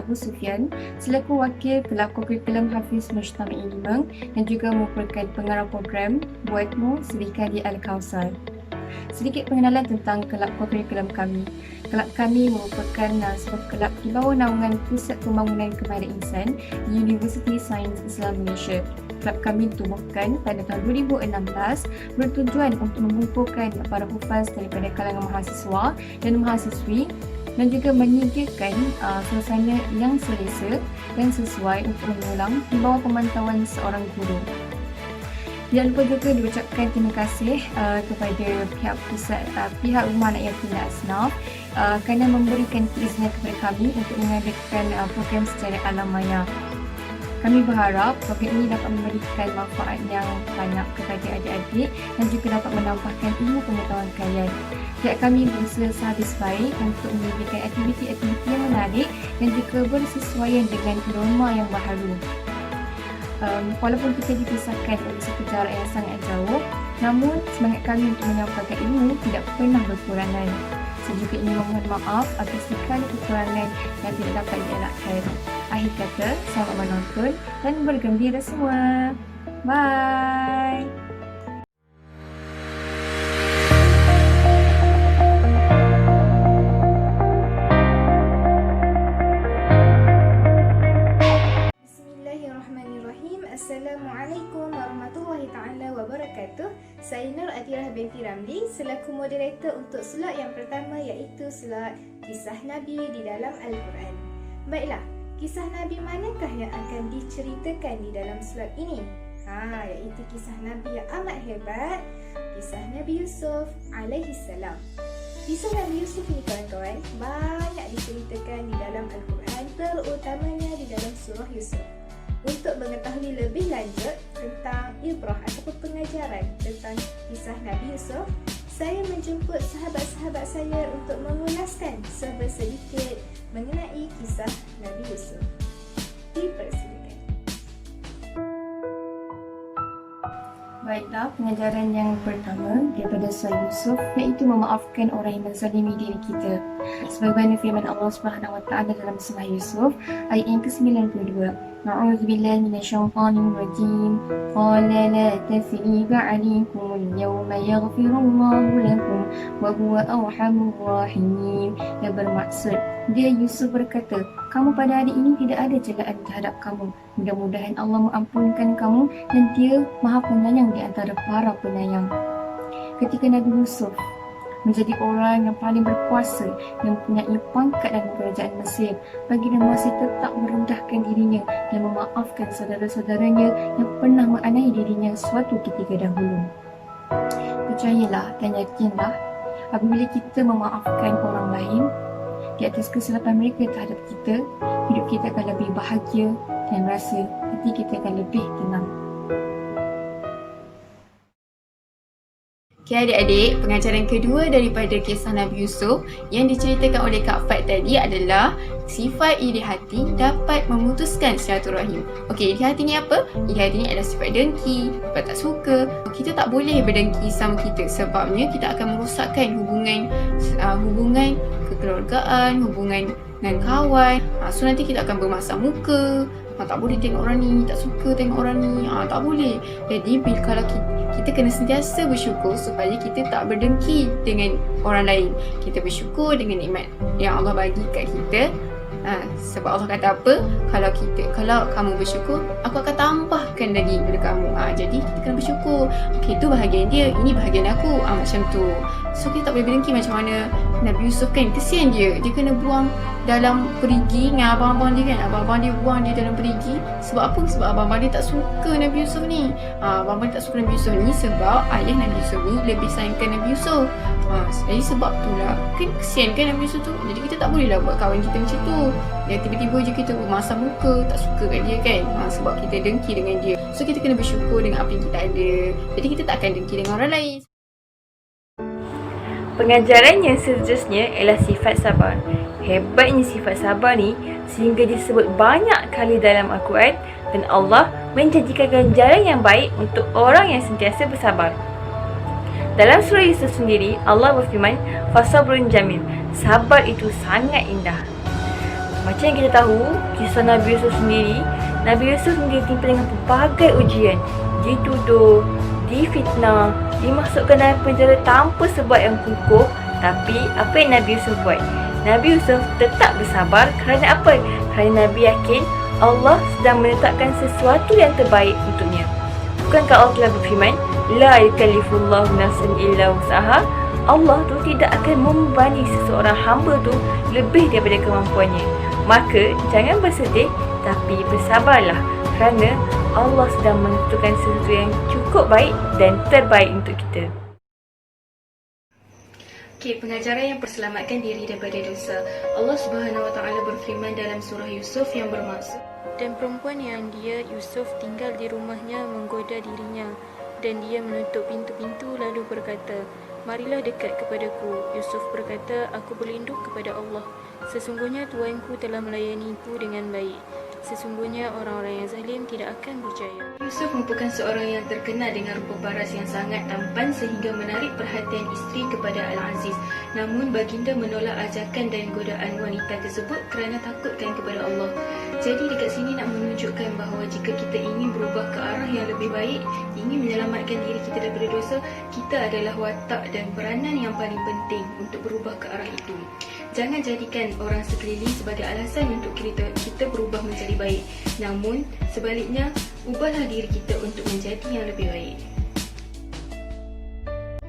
Abu Sufyan selaku wakil Kelab Kurikulum Hafiz Mujtama'i Limang dan juga merupakan pengarah program Buatmu Sedekah di Al-Kausar. Sedikit pengenalan tentang Kelab Kurikulum kami. Kelab kami merupakan sebuah kelab di bawah naungan Pusat Pembangunan Kepada Insan di Universiti Sains Islam Malaysia. Kelab kami ditubuhkan pada tahun 2016 bertujuan untuk mengumpulkan para hufaz daripada kalangan mahasiswa dan mahasiswi dan juga menyediakan suasana yang selesa dan sesuai untuk mengulang di bawah pemantauan seorang guru. Jangan lupa juga diucapkan terima kasih kepada pihak pusat, pihak Rumah Anak Yatim dan Asnaf kerana memberikan keizinan kepada kami untuk mengadakan program secara alam maya. Kami berharap program ini dapat memberikan manfaat yang banyak kepada adik-adik dan juga dapat menambahkan ilmu pengetahuan kalian. Pihak kami berusaha sehabis baik untuk menyediakan aktiviti-aktiviti yang menarik dan juga bersesuaian dengan norma yang baharu. Walaupun kita dipisahkan oleh satu jarak yang sangat jauh, namun semangat kami untuk menyampaikan ilmu tidak pernah berkurangan. Saya juga ingin memohon maaf atas segala kekurangan yang tidak dapat dielakkan. Akhir kata, selamat menonton dan bergembira semua. Bye! Assalamualaikum warahmatullahi taala wabarakatuh. Saya Nur Atirah binti Ramli selaku moderator untuk slot yang pertama, iaitu slot Kisah Nabi di dalam Al-Quran. Baiklah, kisah Nabi manakah yang akan diceritakan di dalam slot ini? Iaitu kisah Nabi yang amat hebat, kisah Nabi Yusuf alaihi salam. Kisah Nabi Yusuf ni kawan-kawan banyak diceritakan di dalam Al-Quran, terutamanya di dalam surah Yusuf. Untuk mengetahui lebih lanjut tentang ibrah ataupun pengajaran tentang kisah Nabi Yusuf, saya menjemput sahabat-sahabat saya untuk mengulaskan sedikit mengenai kisah Nabi Yusuf. Dipersilakan. Baiklah, pengajaran yang pertama daripada surah Yusuf iaitu memaafkan orang yang menzalimi diri kita. Sebagaimana firman Allah Subhanahu Wa Taala dalam surah Yusuf ayat yang ke-92. A'udzubillahi minasyaitonir rajim. Qala la tasriba 'alaykum al-yawma yaghfirullahu lakum wa huwa arhamur rahimin. Yang bermaksud, dia Yusuf berkata, kamu pada hari ini tidak ada celaan terhadap kamu. Mudah-mudahan Allah mengampunkan kamu dan dia Maha Penyayang di antara para penyayang. Ketika Nabi Yusuf menjadi orang yang paling berkuasa yang mempunyai pangkat dalam kerajaan Mesir, baginda masih tetap merendahkan dirinya dan memaafkan saudara-saudaranya yang pernah menganiaya dirinya suatu ketika dahulu. Percayalah dan yakinlah, apabila kita memaafkan orang lain di atas kesilapan mereka terhadap kita, hidup kita akan lebih bahagia dan rasa hati kita akan lebih tenang. Okay adik-adik, pengajaran kedua daripada kisah Nabi Yusuf yang diceritakan oleh Kak Fat tadi adalah sifat iri hati dapat memutuskan silaturahim. Okey, iri hati ni apa? Iri hati ni adalah sifat dengki, sifat tak suka. Kita tak boleh berdengki sama kita, sebabnya kita akan merosakkan hubungan kekeluargaan, hubungan dengan kawan. So nanti kita akan bermasam muka. Tak boleh tengok orang ni, tak suka tengok orang ni, tak boleh. Jadi kalau kita kena sentiasa bersyukur supaya kita tak berdengki dengan orang lain. Kita bersyukur dengan nikmat yang Allah bagi kat kita. Sebab Allah kata apa? Kalau kamu bersyukur, aku akan tambahkan lagi kepada kamu. Jadi kita kena bersyukur. Okey, itu bahagian dia, ini bahagian aku. Macam tu. So kita tak boleh berdengki macam mana Nabi Yusuf kan, kesian dia kena buang dalam perigi dengan abang-abang dia kan. Abang-abang dia buang dia dalam perigi. Sebab apa? Sebab abang-abang dia tak suka Nabi Yusuf ni. Abang-abang dia tak suka Nabi Yusuf ni sebab ayah Nabi Yusuf ni lebih sayangkan Nabi Yusuf. Jadi sebab tu lah, kan kesian kan Nabi Yusuf tu. Jadi kita tak boleh lah buat kawan kita macam tu. Yang tiba-tiba je kita bermasam muka, tak suka kat dia kan. Sebab kita dengki dengan dia. So kita kena bersyukur dengan apa yang kita ada. Jadi kita tak akan dengki dengan orang lain. Pengajaran yang seterusnya ialah sifat sabar. Hebatnya sifat sabar ni sehingga disebut banyak kali dalam Al-Quran dan Allah menjanjikan ganjaran yang baik untuk orang yang sentiasa bersabar. Dalam surah Yusuf sendiri, Allah berfirman, "Fasabrun jamil." Sabar itu sangat indah. Macam yang kita tahu, kisah Nabi Yusuf sendiri, Nabi Yusuf sendiri timpa dengan pelbagai ujian. Dituduh, difitnah, dimasukkan dalam penjara tanpa sebab yang kukuh. Tapi apa yang Nabi Yusuf buat? Nabi Yusuf tetap bersabar kerana apa? Kerana Nabi yakin Allah sedang menetapkan sesuatu yang terbaik untuknya. Bukankah Allah telah berfirman, La yukallifullahu nafsan illa wus'aha. Allah tu tidak akan membebani seseorang hamba tu lebih daripada kemampuannya. Maka jangan bersedih, tapi bersabarlah kerana Allah sedang menentukan sesuatu yang cukup baik dan terbaik untuk kita. Okey, pengajaran yang perselamatkan diri daripada dosa. Allah Subhanahu Wa Taala berfirman dalam surah Yusuf yang bermaksud, dan perempuan yang dia Yusuf tinggal di rumahnya menggoda dirinya, dan dia menutup pintu-pintu lalu berkata, marilah dekat kepadaku. Yusuf berkata, aku berlindung kepada Allah. Sesungguhnya tuanku telah melayaniku dengan baik. Sesungguhnya orang-orang yang zalim tidak akan berjaya. Yusuf merupakan seorang yang terkenal dengan rupa paras yang sangat tampan sehingga menarik perhatian isteri kepada Al-Aziz. Namun baginda menolak ajakan dan godaan wanita tersebut kerana takutkan kepada Allah. Jadi dekat sini nak menunjukkan bahawa jika kita ingin berubah ke arah yang lebih baik, ingin menyelamatkan diri kita daripada dosa, kita adalah watak dan peranan yang paling penting untuk berubah ke arah itu. Jangan jadikan orang sekeliling sebagai alasan untuk kita berubah menjadi baik. Namun, sebaliknya, ubahlah diri kita untuk menjadi yang lebih baik.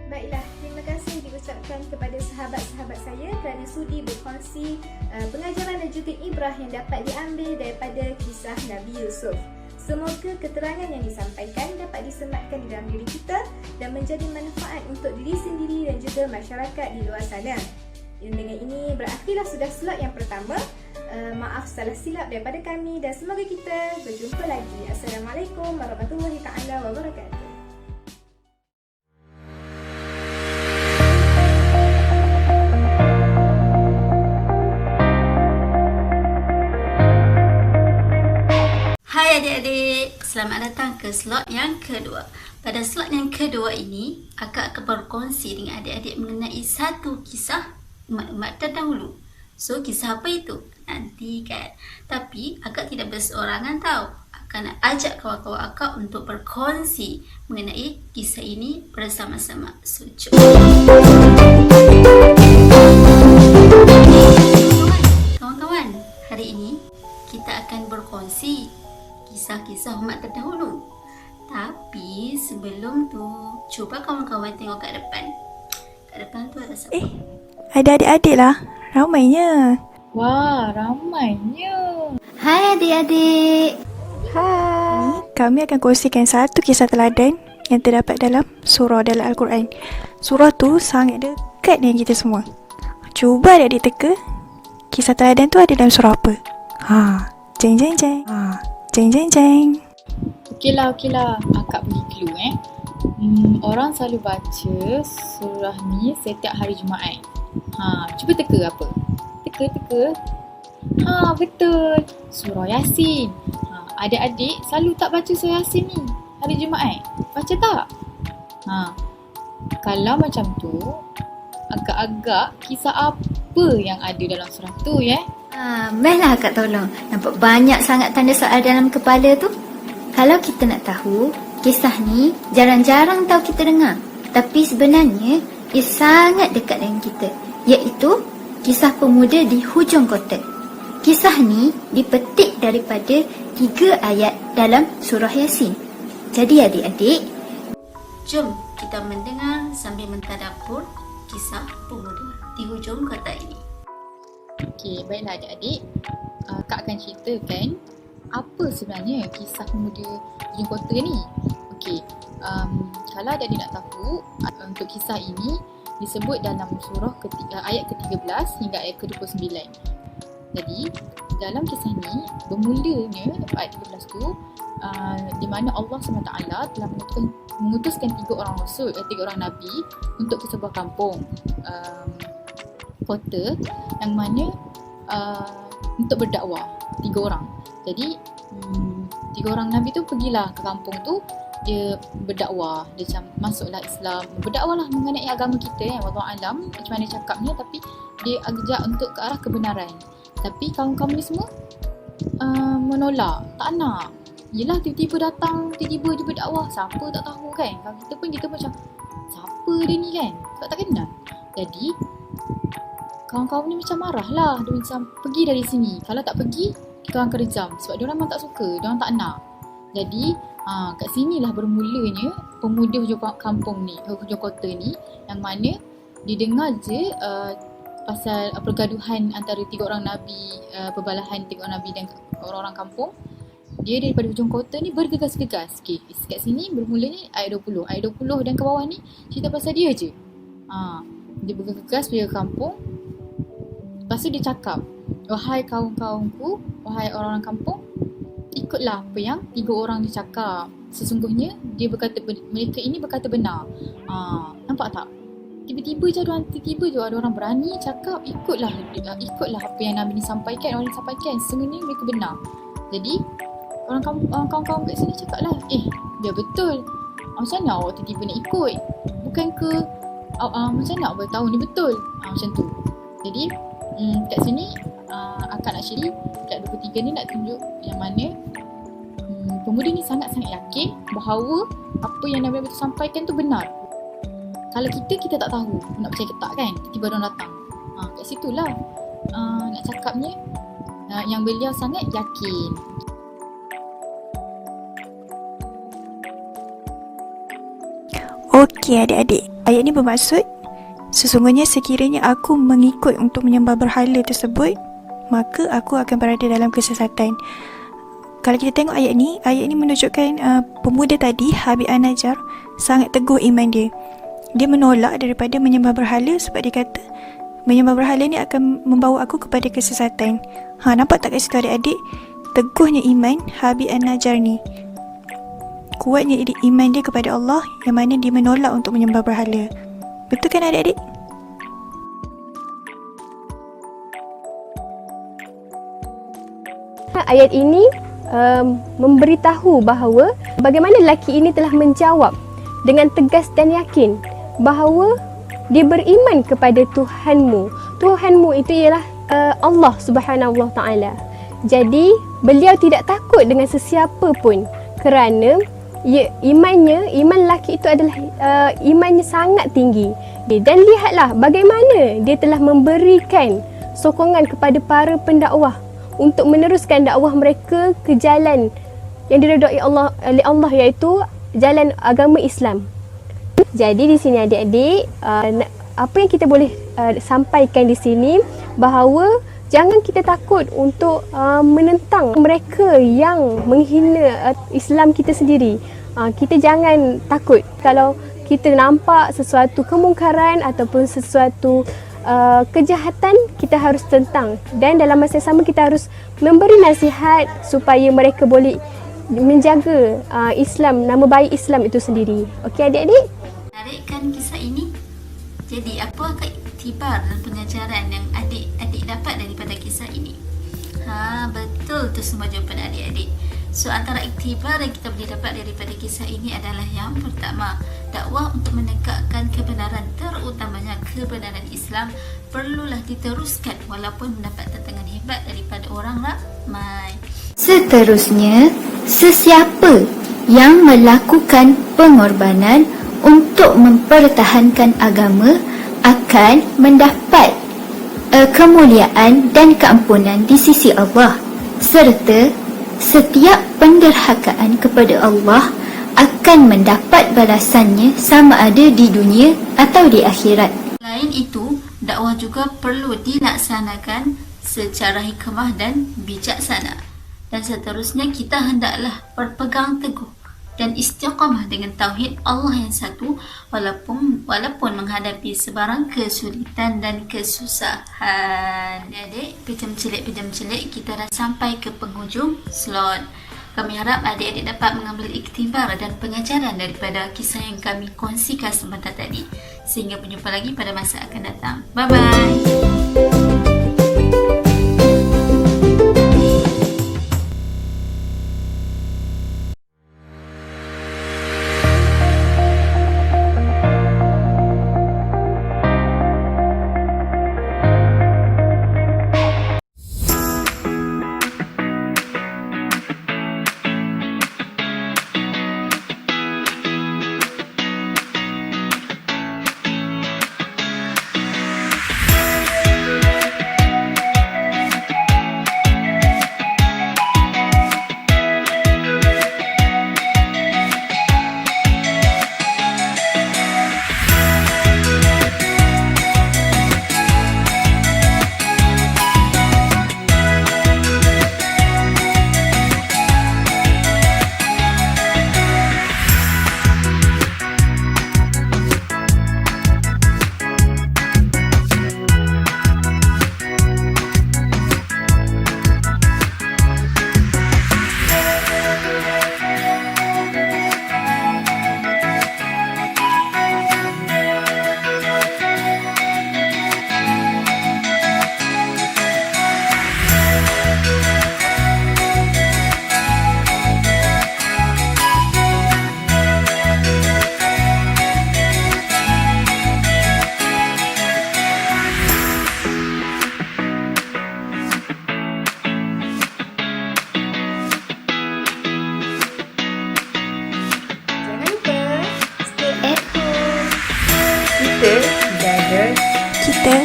Baiklah, terima kasih diucapkan kepada sahabat-sahabat saya kerana sudi berkongsi pengajaran dan juga ibrah yang dapat diambil daripada kisah Nabi Yusuf. Semoga keterangan yang disampaikan dapat disematkan di dalam diri kita dan menjadi manfaat untuk diri sendiri dan juga masyarakat di luar sana. Dan dengan ini berakhirlah sudah slot yang pertama. Maaf salah silap daripada kami dan semoga kita berjumpa lagi. Assalamualaikum warahmatullahi taala wabarakatuh. Hai adik-adik, selamat datang ke slot yang kedua. Pada slot yang kedua ini, akak akan berkongsi dengan adik-adik mengenai satu kisah umat-umat terdahulu. So, kisah apa itu? Nanti kan. Tapi, akak tidak berseorangan tahu. Akak nak ajak kawan-kawan akak untuk berkongsi mengenai kisah ini bersama-sama. So, jom. Kawan-kawan, hari ini kita akan berkongsi kisah-kisah umat terdahulu. Tapi sebelum tu, cuba kawan-kawan tengok kat depan. Kat depan tu ada siapa? Ada adik-adik lah. Ramainya. Wah, ramainya. Hai adik-adik. Hai. Kami akan kongsikan satu kisah teladan yang terdapat dalam surah dalam Al-Quran. Surah tu sangat dekat dengan kita semua. Cuba adik-adik teka, kisah teladan tu ada dalam surah apa? Jeng jeng jeng. Jeng jeng jeng. Okeylah. Akak bagi clue orang selalu baca surah ni setiap hari Jumaat. Cuba teka apa? Teka. Betul. Surah Yasin. Adik-adik selalu tak baca surah Yasin ni hari Jumaat. Baca tak? Kalau macam tu, agak-agak kisah apa yang ada dalam surah tu ya? Baiklah akak tolong. Nampak banyak sangat tanda soal dalam kepala tu. Kalau kita nak tahu, kisah ni jarang-jarang tahu kita dengar. Tapi sebenarnya, ia sangat dekat dengan kita. Iaitu, kisah pemuda di hujung kotak. Kisah ni dipetik daripada 3 ayat dalam surah Yasin. Jadi adik-adik, jom kita mendengar sambil mentadabbur kisah pemuda di hujung kotak ini. Okey, baiklah adik-adik. Kak akan ceritakan apa sebenarnya kisah pemuda hujung kota ni. Okey, kalau adik-adik nak tahu, untuk kisah ini disebut dalam surah ayat ke-13 hingga ayat ke-29. Jadi, dalam kisah ni, bermulanya ayat 13 tu, di mana Allah SWT telah mengutuskan 3 orang rasul, 3 orang nabi untuk ke sebuah kampung, kota yang mana untuk berdakwah 3 orang. Jadi 3 orang nabi tu pergilah ke kampung tu, dia berdakwah, dia macam masuklah Islam, berdakwah lah mengenai agama kita wallahu alam macam mana cakapnya, tapi dia ajak untuk ke arah kebenaran. Tapi kawan-kawan ni semua menolak, tak nak. Yelah, tiba-tiba datang, tiba-tiba dia berdakwah, siapa tak tahu kan. Kalau kita macam, siapa dia ni kan, sebab tak kenal. Jadi kawan-kawan ni macam marah lah. Dia macam, pergi dari sini. Kalau tak pergi, kita orang akan rejam. Sebab dia orang memang tak suka, dia orang tak nak. Jadi kat sinilah bermulanya pemuda hujung kampung ni, hujung kota ni, yang mana dia dengar je pasal pergaduhan antara 3 orang Nabi, perbalahan 3 orang Nabi dan orang-orang kampung. Dia daripada hujung kota ni bergegas-gegas. Okay, kat sini bermulanya ayat 20. Ayat 20 dan ke bawah ni cerita pasal dia je. Dia bergegas pergi ke kampung. Lepas tu dia cakap, wahai kaum-kaumku, wahai orang-orang kampung, ikutlah apa yang 3 orang dia cakap. Sesungguhnya dia berkata, mereka ini berkata benar. Nampak tak? Tiba-tiba je ada orang berani cakap, ikutlah apa yang Nabi ni sampaikan, orang ni sampaikan. Sesungguhnya mereka benar. Jadi orang kawan-kawan kat sini cakap lah, dia betul. Macam mana awak tiba-tiba nak ikut? Bukan ke macam mana awak tahu ni betul? Macam tu. Jadi kat sini Akak Naksyiri kat 23 ni nak tunjuk yang mana pemuda ni sangat-sangat yakin bahawa apa yang Nabi itu sampaikan tu benar. Kalau kita tak tahu nak percaya ke tak kan, tiba-tiba orang datang. Kat situlah nak cakapnya yang beliau sangat yakin. Okey adik-adik, ayat ni bermaksud sesungguhnya sekiranya aku mengikut untuk menyembah berhala tersebut, maka aku akan berada dalam kesesatan. Kalau kita tengok ayat ni menunjukkan pemuda tadi, Habib An-Najjar, sangat teguh iman dia. Dia menolak daripada menyembah berhala sebab dia kata menyembah berhala ni akan membawa aku kepada kesesatan. Nampak tak kat situ adik-adik? Teguhnya iman Habib An-Najjar ni. Kuatnya iman dia kepada Allah yang mana dia menolak untuk menyembah berhala. Betul kan adik-adik? Ayat ini memberitahu bahawa bagaimana lelaki ini telah menjawab dengan tegas dan yakin bahawa dia beriman kepada Tuhanmu. Tuhanmu itu ialah Allah Subhanahu Wa Taala. Jadi beliau tidak takut dengan sesiapa pun kerana iman lelaki itu adalah imannya sangat tinggi. Dan lihatlah bagaimana dia telah memberikan sokongan kepada para pendakwah untuk meneruskan dakwah mereka ke jalan yang diredai oleh Allah, iaitu jalan agama Islam. Jadi di sini adik-adik, apa yang kita boleh sampaikan di sini bahawa jangan kita takut untuk menentang mereka yang menghina Islam kita sendiri. Kita jangan takut kalau kita nampak sesuatu kemungkaran ataupun sesuatu kejahatan, kita harus tentang. Dan dalam masa yang sama kita harus memberi nasihat supaya mereka boleh menjaga Islam, nama baik Islam itu sendiri. Okey adik-adik? Menarikkan kisah ini. Jadi apakah iktibar dan pengajaran yang adik-adik dapat daripada kisah ini? Betul tu semua jawapan adik-adik. So antara iktibar yang kita boleh dapat daripada kisah ini adalah yang pertama, dakwah untuk menegakkan kebenaran, terutamanya kebenaran Islam, perlulah diteruskan walaupun mendapat tantangan hebat daripada orang ramai. Seterusnya, sesiapa yang melakukan pengorbanan untuk mempertahankan agama akan mendapat kemuliaan dan keampunan di sisi Allah, serta setiap penderhakaan kepada Allah akan mendapat balasannya sama ada di dunia atau di akhirat. Selain itu, dakwah juga perlu dilaksanakan secara hikmah dan bijaksana. Dan seterusnya, kita hendaklah berpegang teguh dan istiqamah dengan tauhid Allah yang satu walaupun menghadapi sebarang kesulitan dan kesusahan. Adik, pejam celik kita dah sampai ke penghujung slot. Kami harap adik-adik dapat mengambil iktibar dan pengajaran daripada kisah yang kami kongsikan sebentar tadi. Sehingga berjumpa lagi pada masa akan datang. Bye-bye. kita jaga Kita